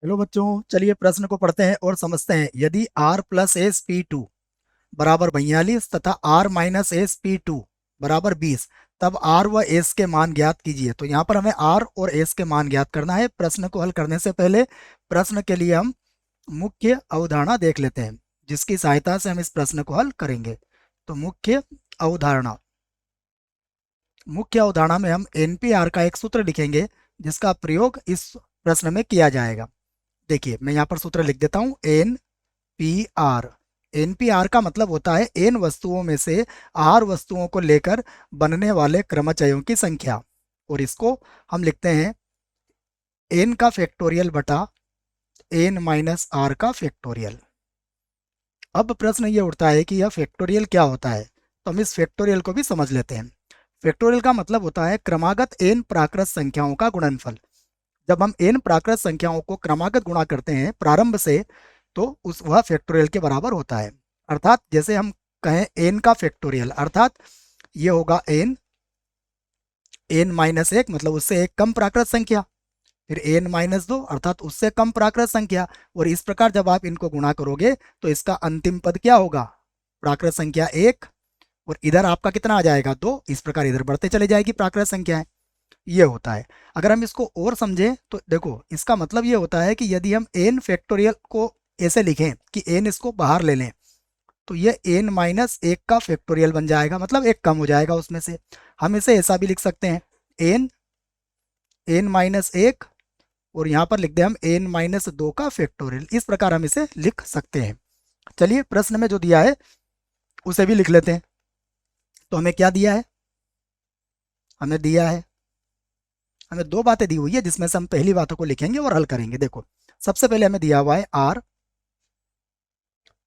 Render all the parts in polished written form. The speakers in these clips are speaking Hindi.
हेलो बच्चों, चलिए प्रश्न को पढ़ते हैं और समझते हैं। यदि r plus S P two बराबर 42 तथा r minus S P two बराबर 20, तब r व s के मान ज्ञात कीजिए। तो यहाँ पर हमें r और s के मान ज्ञात करना है। प्रश्न को हल करने से पहले प्रश्न के लिए हम मुख्य अवधारणा देख लेते हैं, जिसकी सहायता से हम इस प्रश्न को हल करेंगे। तो मुख्य अवधारणा में हम एनपीआर का एक सूत्र लिखेंगे, जिसका प्रयोग इस प्रश्न में किया जाएगा। देखिए, मैं यहाँ पर सूत्र लिख देता हूँ। N P R, N P R का मतलब होता है एन वस्तुओं में से आर वस्तुओं को लेकर बनने वाले क्रमचयों की संख्या, और इसको हम लिखते हैं एन का फैक्टोरियल बटा एन माइनस आर का फैक्टोरियल। अब प्रश्न ये उठता है कि यह फैक्टोरियल क्या होता है, तो हम इस फैक्टोरियल को भी समझ लेते हैं। फैक्टोरियल का मतलब होता है क्रमागत एन प्राकृत संख्याओं का गुणनफल। जब हम एन प्राकृत संख्याओं को क्रमागत गुणा करते हैं प्रारंभ से, तो उस वह फैक्टोरियल के बराबर होता है। अर्थात जैसे हम कहें एन का फैक्टोरियल, अर्थात ये होगा एन, एन माइनस एक मतलब उससे एक कम प्राकृत संख्या, फिर एन माइनस दो अर्थात उससे कम प्राकृत संख्या। और इस प्रकार जब आप इनको गुणा करोगे तो इसका अंतिम पद क्या होगा, प्राकृत संख्या एक, और इधर आपका कितना आ जाएगा, दो। इस प्रकार इधर बढ़ते चले जाएगी प्राकृत संख्याएं। ये होता है। अगर हम इसको और समझें तो देखो, इसका मतलब ये होता है कि यदि हम एन फैक्टोरियल को ऐसे लिखें कि एन इसको बाहर ले लें, तो ये एन माइनस एक का फैक्टोरियल बन जाएगा, मतलब एक कम हो जाएगा उसमें से। हम इसे ऐसा भी लिख सकते हैं, एन एन माइनस एक, और यहाँ पर लिख दें हम एन माइनस दो का फैक्टोरियल। इस प्रकार हम इसे लिख सकते हैं। चलिए प्रश्न में जो दिया है उसे भी लिख लेते हैं। तो हमें क्या दिया है, हमें दिया है, हमें दो बातें दी हुई है, जिसमें से हम पहली बातों को लिखेंगे और हल करेंगे। देखो, सबसे पहले हमें दिया हुआ है R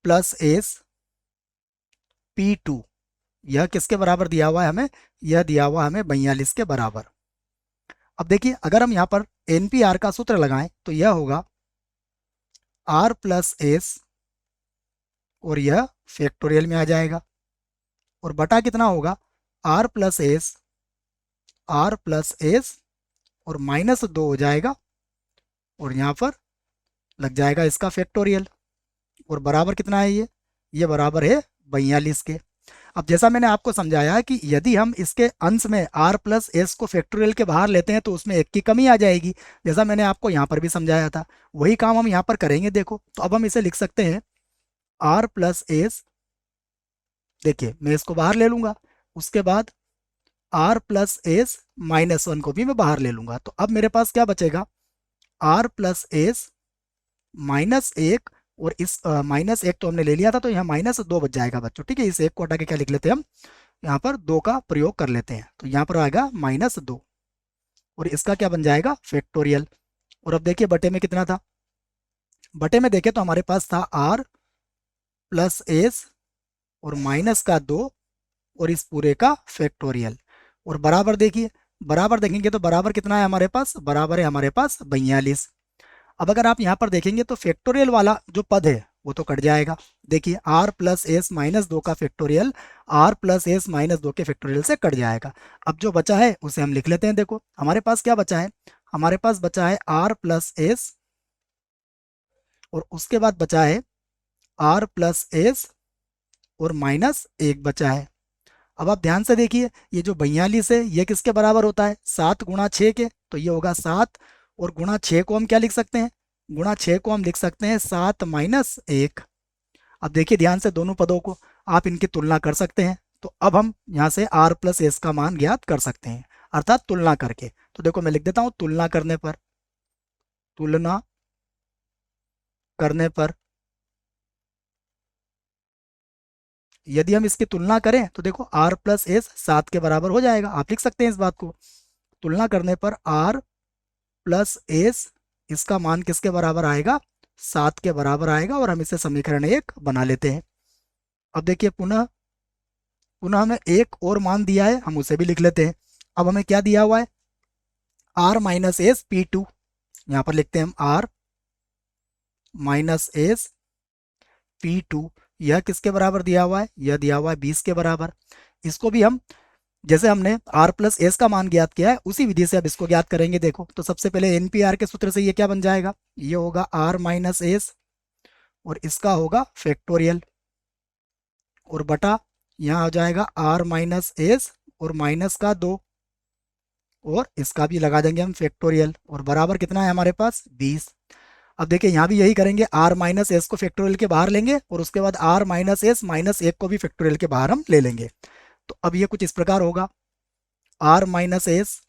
plus S P two. यह किसके बराबर दिया हुआ है हमें, यह दिया हुआ हमें 42 के बराबर। अब देखिए, अगर हम यहाँ पर एनपीआर का सूत्र लगाएं तो यह होगा आर प्लस एस, और यह फैक्टोरियल में आ जाएगा, और बटा कितना होगा, R plus S, R plus S, और माइनस दो हो जाएगा, और यहाँ पर लग जाएगा इसका फैक्टोरियल। और बराबर कितना है ये बराबर है 42 के। अब जैसा मैंने आपको समझाया कि यदि हम इसके अंश में r प्लस एस को फैक्टोरियल के बाहर लेते हैं तो उसमें एक की कमी आ जाएगी, जैसा मैंने आपको यहाँ पर भी समझाया था। वही काम हम यहाँ पर करेंगे। देखो, तो अब हम इसे लिख सकते हैं r प्लस एस। देखिए, मैं इसको बाहर ले लूंगा, उसके बाद r plus S minus one को भी मैं बाहर ले लूंगा। तो अब मेरे पास क्या बचेगा, r प्लस एस माइनस एक, और इस माइनस एक तो हमने ले लिया था, तो यहाँ माइनस दो बच जाएगा बच्चों। ठीक है, इस एक को हटा के क्या लिख लेते हैं हम, यहाँ पर दो का प्रयोग कर लेते हैं, तो यहाँ पर आएगा माइनस दो, और इसका क्या बन जाएगा, फैक्टोरियल। और अब देखिए बटे में कितना था, बटे में देखें तो हमारे पास था आर प्लस एस और माइनस का दो, और इस पूरे का फैक्टोरियल। और बराबर देखिए, बराबर देखेंगे तो बराबर कितना है हमारे पास, बराबर है हमारे पास 42। अब अगर आप यहाँ पर देखेंगे तो फैक्टोरियल वाला जो पद है वो तो कट जाएगा। देखिए, आर प्लस एस माइनस दो का factorial R plus S minus दो के फैक्टोरियल से कट जाएगा। अब जो बचा है उसे हम लिख लेते हैं। देखो, हमारे पास क्या बचा है, हमारे पास बचा है आर प्लस एस, और उसके बाद बचा है आर प्लस एस, और माइनस एक बचा है। अब आप ध्यान से देखिए, ये जो 42 है ये किसके बराबर होता है, 7 गुणा 6 के, तो ये होगा 7, और गुणा 6 को हम क्या लिख सकते हैं, गुणा 6 को हम लिख सकते हैं 7 माइनस एक। अब देखिए ध्यान से दोनों पदों को, आप इनकी तुलना कर सकते हैं। तो अब हम यहाँ से r प्लस एस का मान ज्ञात कर सकते हैं, अर्थात तुलना करके। तो देखो, मैं लिख देता हूँ, तुलना करने पर, तुलना करने पर यदि हम इसकी तुलना करें तो देखो r प्लस एस 7 के बराबर हो जाएगा। आप लिख सकते हैं इस बात को, तुलना करने पर r प्लस एस, इसका मान किसके बराबर आएगा, 7 के बराबर आएगा, और हम इसे समीकरण एक बना लेते हैं। अब देखिए, पुनः पुनः हमें एक और मान दिया है, हम उसे भी लिख लेते हैं। अब हमें क्या दिया हुआ है, R minus S P two, यहाँ पर लिखते हैं हम R minus S P two. यह किसके बराबर दिया हुआ है, यह दिया हुआ है 20 के बराबर। इसको भी हम जैसे हमने r प्लस एस का मान ज्ञात किया है उसी विधि से अब इसको ज्ञात करेंगे। देखो तो सबसे पहले एन पी आर के सूत्र से ये क्या बन जाएगा, ये होगा r माइनस एस और इसका होगा फैक्टोरियल और बटा यहाँ हो जाएगा r माइनस एस और माइनस का 2 और इसका भी लगा देंगे हम फैक्टोरियल और बराबर कितना है हमारे पास 20। अब देखिए यहाँ भी यही करेंगे, r माइनस एस को फैक्टोरियल के बाहर लेंगे और उसके बाद r माइनस एस माइनस 1 को भी फैक्टोरियल के बाहर हम ले लेंगे। तो अब ये कुछ इस प्रकार होगा, r माइनस एस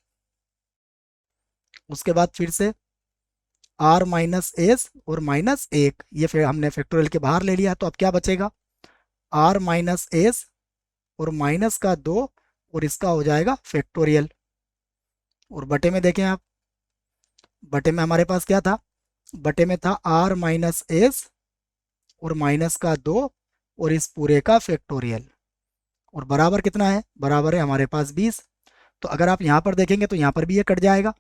उसके बाद फिर से r माइनस एस और माइनस 1, ये फिर हमने फैक्टोरियल के बाहर ले लिया। तो अब क्या बचेगा, r माइनस एस और माइनस का 2 और इसका हो जाएगा फैक्टोरियल और बटे में देखें आप, बटे में हमारे पास क्या था, बटे में था r माइनस एस और माइनस का 2 और इस पूरे का फैक्टोरियल और बराबर कितना है, बराबर है हमारे पास 20। तो अगर आप यहाँ पर देखेंगे तो यहाँ पर भी ये कट जाएगा,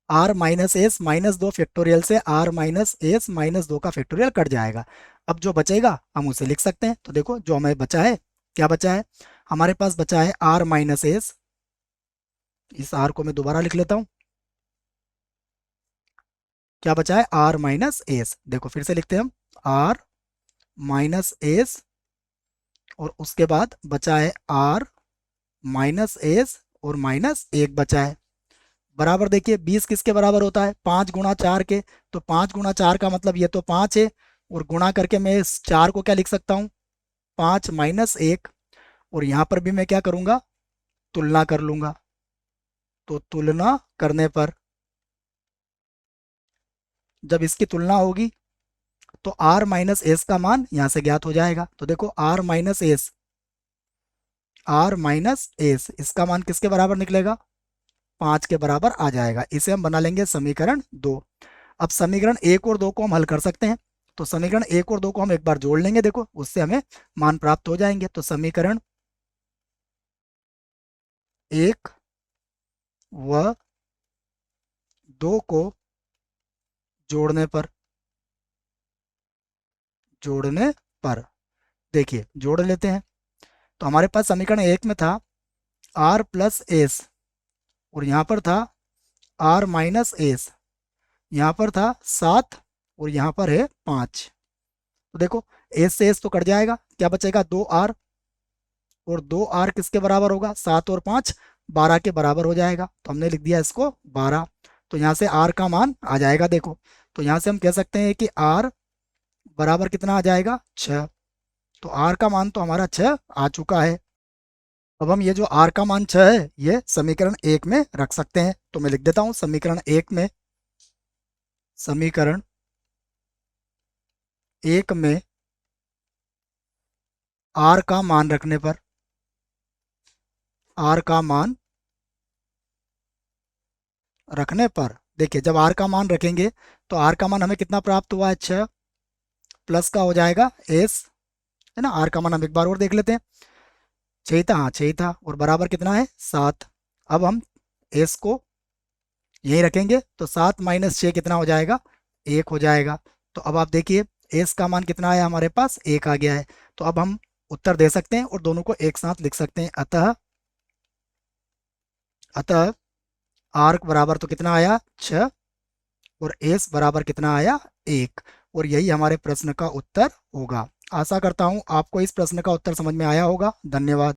r minus S minus 2 factorial से r माइनस एस माइनस 2 का फैक्टोरियल कट जाएगा। अब जो बचेगा हम उसे लिख सकते हैं। तो देखो जो हमें बचा है, क्या बचा है, हमारे पास बचा है r माइनस एस, इस r को मैं दोबारा लिख लेता हूँ, क्या बचा है r माइनस एस। देखो फिर से लिखते हैं हम, r माइनस एस और उसके बाद बचा है r माइनस एस और माइनस 1 बचा है। बराबर देखिए 20 किसके बराबर होता है, 5 गुणा 4 के। तो 5 गुणा 4 का मतलब ये तो 5 है और गुणा करके मैं इस 4 को क्या लिख सकता हूँ, 5 माइनस 1 और यहाँ पर भी मैं क्या करूँगा, तुलना कर लूँगा। तो तुलना करने पर जब इसकी तुलना होगी तो r माइनस एस का मान यहाँ से ज्ञात हो जाएगा। तो देखो r minus S, r minus S इसका मान किसके बराबर निकलेगा, 5 के बराबर आ जाएगा। इसे हम बना लेंगे समीकरण 2। अब समीकरण 1 और 2 को हम हल कर सकते हैं। तो समीकरण 1 और 2 को हम एक बार जोड़ लेंगे, देखो उससे हमें मान प्राप्त हो जाएंगे। तो समीकरण 1 व 2 को जोड़ने पर देखिए जोड़ लेते हैं। तो हमारे पास समीकरण 1 में था r प्लस एस और यहाँ पर था r माइनस एस, यहाँ पर था 7 और यहाँ पर है 5। तो देखो एस से एस तो कट जाएगा, क्या बचेगा 2r और 2r किसके बराबर होगा, 7 और 5 12 के बराबर हो जाएगा। तो हमने लिख दिया इसको 12। तो यहाँ से r का मान आ जाएगा, देखो तो यहाँ से हम कह सकते हैं कि r बराबर कितना आ जाएगा 6। तो r का मान तो हमारा 6 आ चुका है। अब हम ये जो r का मान 6 है ये समीकरण 1 में रख सकते हैं। तो मैं लिख देता हूँ समीकरण 1 में, समीकरण 1 में r का मान रखने पर, r का मान रखने पर देखिए जब r का मान रखेंगे तो r का मान हमें कितना प्राप्त हुआ है, 6 प्लस का हो जाएगा s, है ना। r का मान हम एक बार और देख लेते हैं, 6 था, हाँ 6 था और बराबर कितना है 7। अब हम s को यहीं रखेंगे तो 7 माइनस 6 कितना हो जाएगा, 1 हो जाएगा। तो अब आप देखिए s का मान कितना आया हमारे पास, 1 आ गया है। तो अब हम उत्तर दे सकते हैं और दोनों को एक साथ लिख सकते हैं। अतः अतः r बराबर तो कितना आया 6 और s बराबर कितना आया 1 और यही हमारे प्रश्न का उत्तर होगा। आशा करता हूँ आपको इस प्रश्न का उत्तर समझ में आया होगा। धन्यवाद।